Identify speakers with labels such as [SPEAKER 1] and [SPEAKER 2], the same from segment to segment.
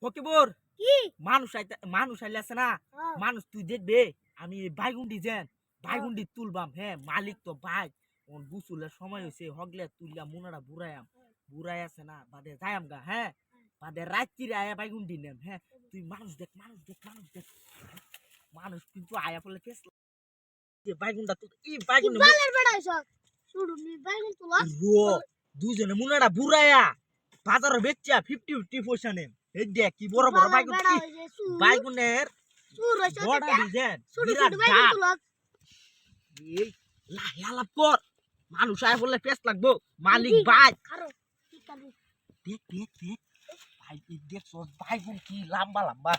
[SPEAKER 1] ফকিবুর
[SPEAKER 2] কি
[SPEAKER 1] মানুষ আইলে আছে না মানুষ তুই দেখবে আমি বাইগুন্ডি বাইগুন্ডি তুলবাম হ্যাঁ মালিক তো ভাই গুসুলের সময় হয়েছে হগলে তুললা মুনারা বুড়াই আছে না বাদে যাইম গা হ্যাঁ বাদে রাত্রিরে আয়া বাইগুন্ডি নেম হ্যাঁ তুই মানুষ দেখ মানুষ কিন্তু আয়া ফলে কেস বাইগুন্ডা তুই বাইগুন্ডি
[SPEAKER 2] বালের বেড়া সব শুরু নি বাইগুন তুলা
[SPEAKER 1] দুজনে মুনারা বুড়ায়া বাজারে বেচা 50-50 পয়সা নেম এই দেখ কি বড় বড় বাইগুন বাইগুনের
[SPEAKER 2] সুর হইছে
[SPEAKER 1] বড় ডিজাইন
[SPEAKER 2] ছোট
[SPEAKER 1] বিরাট
[SPEAKER 2] ছোট বাইগুন তুলা
[SPEAKER 1] এই লালাপ কর মানুষ আয় বললে পেস লাগবো মালিক ভাই
[SPEAKER 2] আরো কি করব
[SPEAKER 1] দেখ ভাই দেখ সব বাইগুন কি লম্বা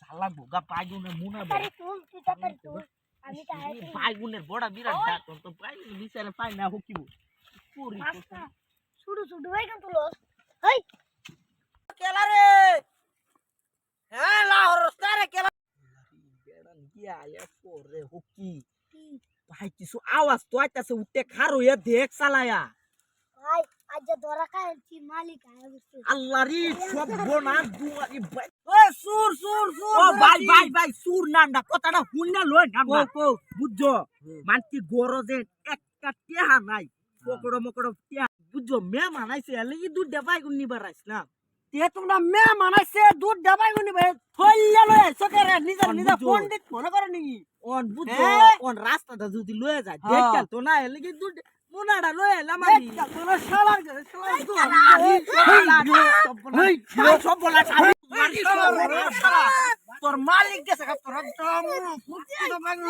[SPEAKER 1] চালা গোগা বাইগুনের মুনা
[SPEAKER 2] তারে তুল তুই তারে তুল আমি তাই
[SPEAKER 1] বাইগুনের বড় বিরাট দাঁত তো বাইগুন বিচারে পাই না হকিব পুরি
[SPEAKER 2] ছোট ছোট বাইগুন তুলো হেই
[SPEAKER 1] কেলা রে হ্যাঁ লাহোর রাস্তারে কেলা বেড়ান গিয়া আয়া পরে হকি ভাই কিছু আওয়াজ তো আইতাছে উঠতে খার হইয়া দেখ চালায়া
[SPEAKER 2] ভাই আজ ধরা খাইছি মালিক আয়া বসে
[SPEAKER 1] আল্লাহ রে সব বোনা দুয়ারি ভাই ওই সুর ও ভাই সুর না কথাটা হুন্না লই না কো বুঝছো মানতি গরজে একটা টেহা নাই পকড়ো টেহা বুঝছো মে মানাইছে লাগি দুধ দেবাই গুনি বারাইছ না
[SPEAKER 3] তে তোমরা মে মানাইছে দুধ ডাবাই গুনি ভাই থইলা লয় সকেরে নিজে পণ্ডিত মনে করে নি
[SPEAKER 1] অন বুঝছো অন রাস্তাটা যদি লয়ে যায় দেখল তো না লাগি দুধ মোনাডা লয়ে লামারি
[SPEAKER 3] তোরা শালা
[SPEAKER 1] সব বলা
[SPEAKER 3] তোর মালিক গেছে তোর একদম ফুটকি তো বাগুন